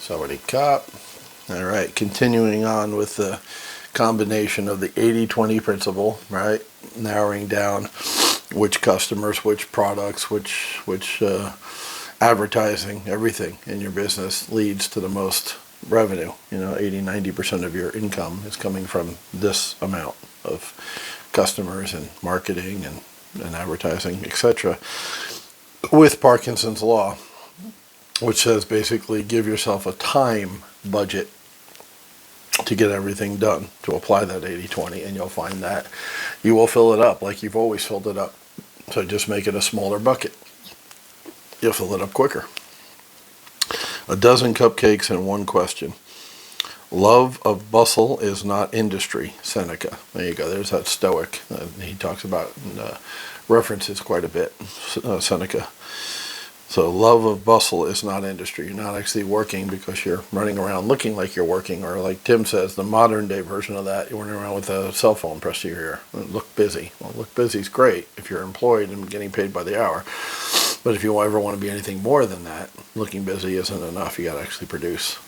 Sawadee Cop. All right, continuing on with the combination of the 80-20 principle, right? Narrowing down which customers, which products, which advertising, everything in your business leads to the most revenue. 80-90% of your income is coming from this amount of customers and marketing and advertising, etc. With Parkinson's law, which says basically give yourself a time budget to get everything done, to apply that 80-20, and you'll find that you will fill it up like you've always filled it up. So just make it a smaller bucket. You'll fill it up quicker. A dozen cupcakes and one question. Love of bustle is not industry, Seneca. There you go. There's that Stoic he talks about and references quite a bit, Seneca. So love of bustle is not industry. You're not actually working because you're running around looking like you're working, or like Tim says, the modern day version of that, you're running around with a cell phone pressed to your ear. Look busy. Well, look busy is great if you're employed and getting paid by the hour. But if you ever want to be anything more than that, looking busy isn't enough. You got to actually produce.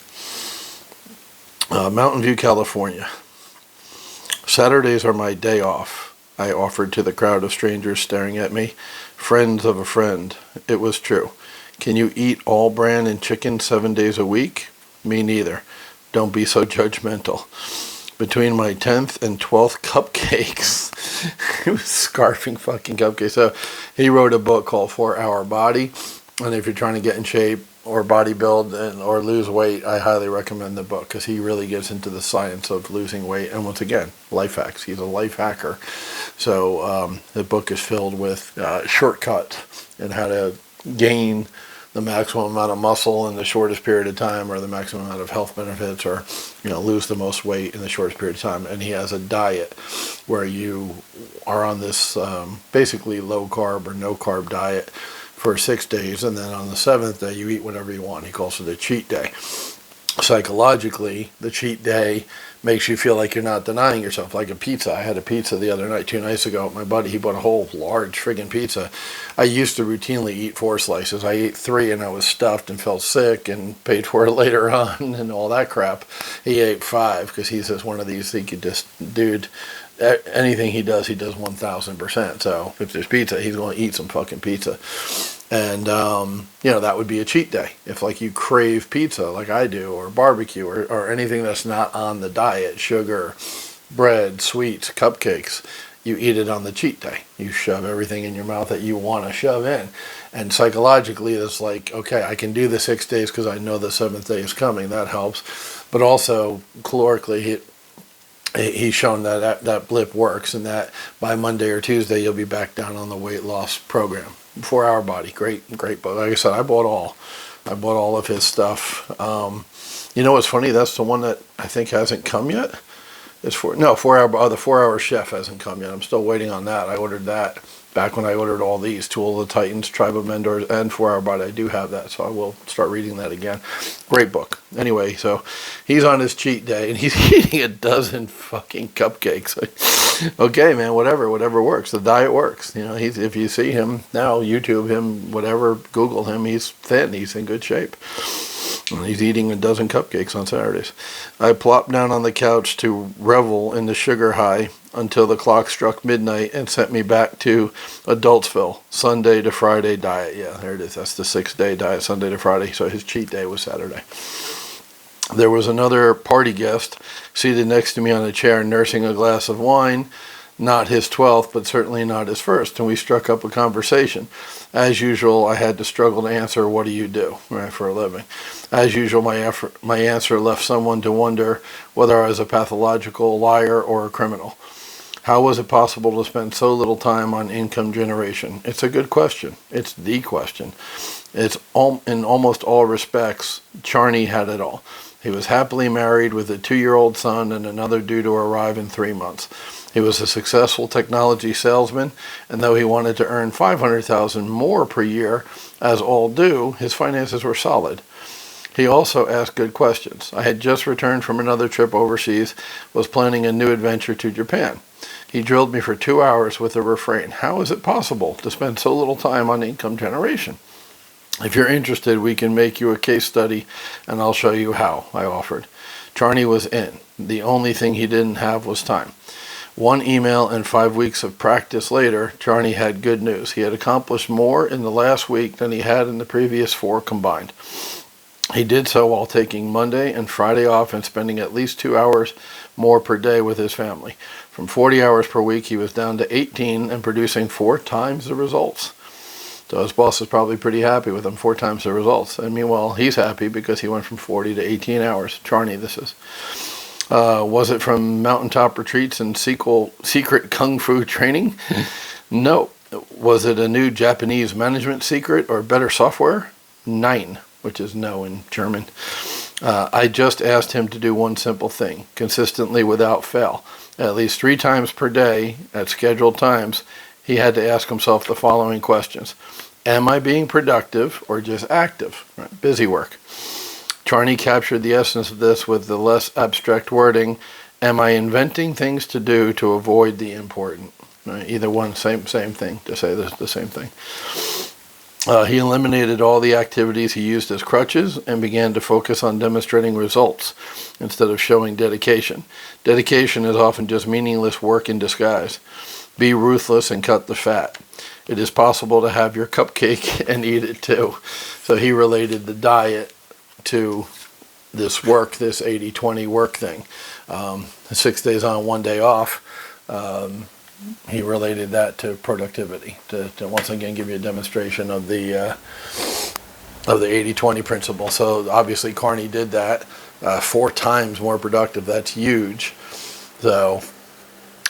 Mountain View, California. Saturdays are my day off. I offered to the crowd of strangers staring at me. Friends of a friend. It was true. Can you eat all bran and chicken 7 days a week? Me neither. Don't be so judgmental. Between my 10th and 12th cupcakes, he was scarfing fucking cupcakes. So he wrote a book called 4 Hour Body. And if you're trying to get in shape or bodybuild or lose weight, I highly recommend the book because he really gets into the science of losing weight. And once again, life hacks. He's a life hacker. So the book is filled with shortcuts and how to gain the maximum amount of muscle in the shortest period of time, or the maximum amount of health benefits, or lose the most weight in the shortest period of time. And he has a diet where you are on this basically low carb or no carb diet for 6 days, and then on the 7th day you eat whatever you want. He calls it a cheat day. Psychologically, the cheat day makes you feel like you're not denying yourself, like a pizza. I had a pizza the other night, 2 nights ago. My buddy, he bought a whole large friggin' pizza. I used to routinely eat 4 slices. I ate 3 and I was stuffed and felt sick and paid for it later on and all that crap. He ate 5 because he's just one of these, he could just, dude, anything he does 1000%. So if there's pizza, he's going to eat some fucking pizza. And, that would be a cheat day. If, like, you crave pizza like I do, or barbecue, or anything that's not on the diet, sugar, bread, sweets, cupcakes, you eat it on the cheat day. You shove everything in your mouth that you want to shove in. And psychologically, it's like, okay, I can do the 6 days because I know the 7th day is coming. That helps. But also, calorically, he's shown that blip works, and that by Monday or Tuesday, you'll be back down on the weight loss program. 4 Hour Body, great book. Like I said, I bought all of his stuff. What's funny? That's the one that I think hasn't come yet. The 4 Hour Chef hasn't come yet. I'm still waiting on that. I ordered that back when I ordered all these, Tool of the Titans, Tribe of Mentors, and 4 Hour Body. I do have that, so I will start reading that again. Great book. Anyway, so he's on his cheat day, and he's eating a dozen fucking cupcakes. Okay, man, whatever works. The diet works. If you see him now, YouTube him, whatever, Google him, he's thin. He's in good shape. And he's eating a dozen cupcakes on Saturdays. I plopped down on the couch to revel in the sugar high until the clock struck midnight and sent me back to Adultsville. Sunday to Friday diet. Yeah, there it is. That's the 6-day diet, Sunday to Friday. So his cheat day was Saturday. There was another party guest seated next to me on a chair nursing a glass of wine. Not his 12th, but certainly not his first. And we struck up a conversation. As usual, I had to struggle to answer, what do you do, right, for a living? As usual, my answer left someone to wonder whether I was a pathological liar or a criminal. How was it possible to spend so little time on income generation? It's a good question. It's the question. In almost all respects, Charney had it all. He was happily married with a 2-year-old son and another due to arrive in 3 months. He was a successful technology salesman, and though he wanted to earn $500,000 more per year, as all do, his finances were solid. He also asked good questions. I had just returned from another trip overseas, was planning a new adventure to Japan. He drilled me for 2 hours with a refrain. How is it possible to spend so little time on income generation? If you're interested, we can make you a case study, and I'll show you how," I offered. Charney was in. The only thing he didn't have was time. One email and 5 weeks of practice later, Charney had good news. He had accomplished more in the last week than he had in the previous 4 combined. He did so while taking Monday and Friday off and spending at least 2 hours more per day with his family. From 40 hours per week, he was down to 18 and producing 4 times the results. So his boss is probably pretty happy with him, 4 times the results. And meanwhile, he's happy because he went from 40 to 18 hours. Charney, this is. Was it from mountaintop retreats and secret kung fu training? No. Was it a new Japanese management secret or better software? Nein, which is no in German. I just asked him to do one simple thing, consistently without fail. At least 3 times per day, at scheduled times, he had to ask himself the following questions. Am I being productive or just active? Right? Busy work. Charney captured the essence of this with the less abstract wording. Am I inventing things to do to avoid the important? Right? Either one, same thing, to say the same thing. He eliminated all the activities he used as crutches and began to focus on demonstrating results instead of showing dedication. Dedication is often just meaningless work in disguise. Be ruthless and cut the fat. It is possible to have your cupcake and eat it too. So he related the diet to this work, this 80-20 work thing. 6 days on, 1 day off. He related that to productivity, to once again give you a demonstration of the 80-20 principle. So obviously Carney did that, 4 times more productive. That's huge. So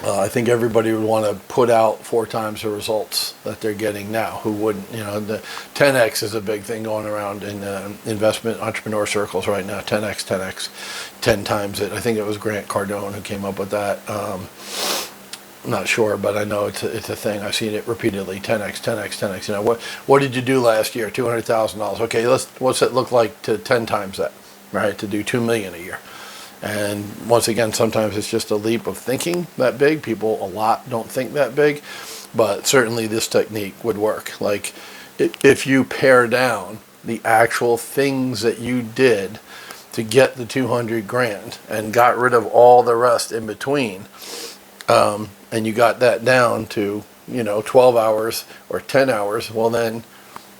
I think everybody would want to put out 4 times the results that they're getting now. Who wouldn't? You know, the 10x is a big thing going around in investment entrepreneur circles right now. 10x, 10 times it. I think it was Grant Cardone who came up with that. I'm not sure, but I know it's a thing. I've seen it repeatedly. 10x. You know, what did you do last year? $200,000. Okay, what's it look like to 10 times that? Right, to do $2 million a year. And once again, sometimes it's just a leap of thinking that big. People a lot don't think that big, but certainly this technique would work. Like if you pare down the actual things that you did to get the 200 grand and got rid of all the rest in between, and you got that down to, 12 hours or 10 hours, well then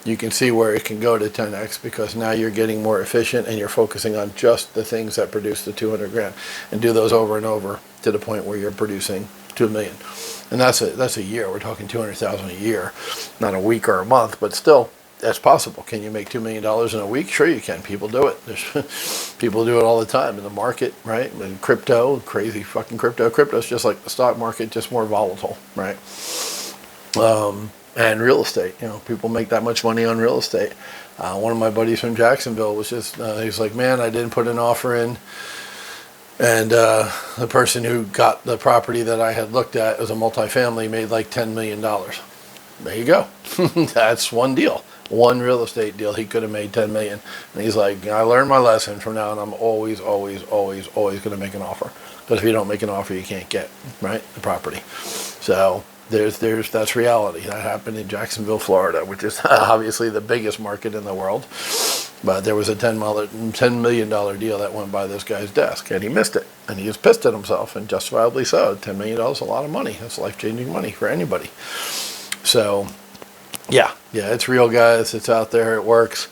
you can see where it can go to 10x, because now you're getting more efficient and you're focusing on just the things that produce the 200 grand, and do those over and over to the point where you're producing 2 million. And that's a year. We're talking 200,000 a year, not a week or a month, but still that's possible. Can you make $2 million in a week? Sure you can. People do it. People do it all the time in the market, right? In crypto, crazy fucking crypto. Crypto's just like the stock market, just more volatile, right? And real estate, people make that much money on real estate. One of my buddies from Jacksonville was just, he's like, man, I didn't put an offer in. And the person who got the property that I had looked at as a multifamily made like $10 million. There you go. That's one deal. One real estate deal. He could have made $10 million. And he's like, I learned my lesson. From now on, I'm always going to make an offer. Because if you don't make an offer, you can't get, right, the property. So that's reality. That happened in Jacksonville, Florida, which is obviously the biggest market in the world. But there was a $10 million deal that went by this guy's desk, and he missed it. And he was pissed at himself, and justifiably so. $10 million is a lot of money. That's life-changing money for anybody. So, yeah, it's real, guys. It's out there. It works.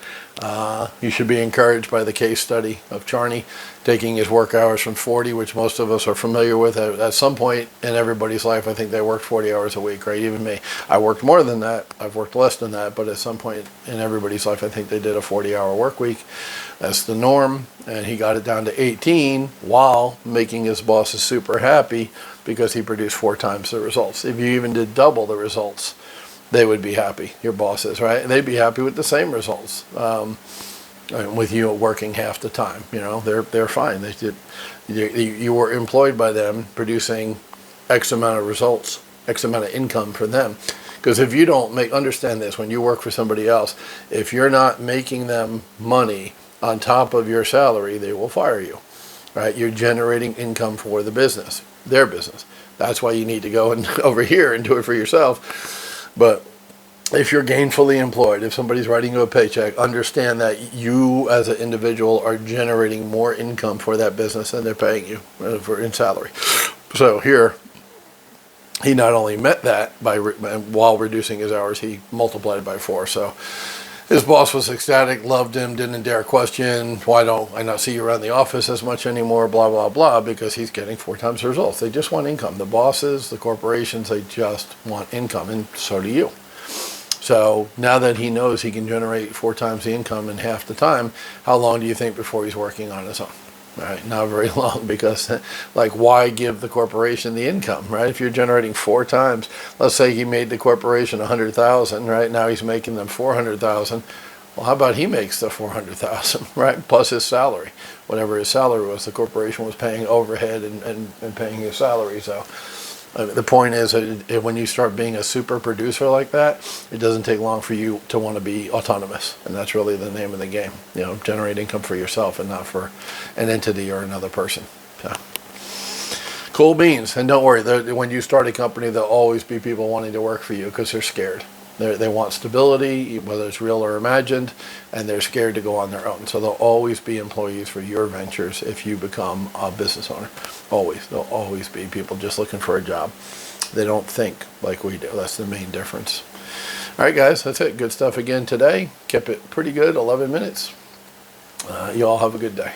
You should be encouraged by the case study of Charney taking his work hours from 40, which most of us are familiar with. At some point in everybody's life, I think they worked 40 hours a week, right? Even me. I worked more than that. I've worked less than that. But at some point in everybody's life, I think they did a 40-hour work week. That's the norm. And he got it down to 18 while making his bosses super happy because he produced 4 times the results. If you even did double the results, they would be happy, your bosses, right? They'd be happy with the same results. With you working half the time, they're fine. You were employed by them, producing X amount of results, X amount of income for them. Because if you don't understand this, when you work for somebody else, if you're not making them money on top of your salary, they will fire you, right? You're generating income for the business, their business. That's why you need to go and over here and do it for yourself. But if you're gainfully employed, if somebody's writing you a paycheck, understand that you as an individual are generating more income for that business than they're paying you in salary. So here, he not only met that while reducing his hours, he multiplied it by 4. So his boss was ecstatic, loved him, didn't dare question, why don't I not see you around the office as much anymore, blah, blah, blah, because he's getting 4 times the results. They just want income. The bosses, the corporations, they just want income, and so do you. So now that he knows he can generate 4 times the income in half the time, how long do you think before he's working on his own? Right, not very long, because like, why give the corporation the income, right? If you're generating 4 times, let's say he made the corporation 100,000, right? Now he's making them 400,000. Well, how about he makes the 400,000, right? Plus his salary, whatever his salary was. The corporation was paying overhead and paying his salary. So the point is that when you start being a super producer like that, it doesn't take long for you to want to be autonomous. And that's really the name of the game. Generate income for yourself and not for an entity or another person. So, cool beans. And don't worry, when you start a company, there'll always be people wanting to work for you because they're scared. They want stability, whether it's real or imagined, and they're scared to go on their own. So there'll always be employees for your ventures if you become a business owner. Always. There'll always be people just looking for a job. They don't think like we do. That's the main difference. All right, guys, that's it. Good stuff again today. Kept it pretty good, 11 minutes. You all have a good day.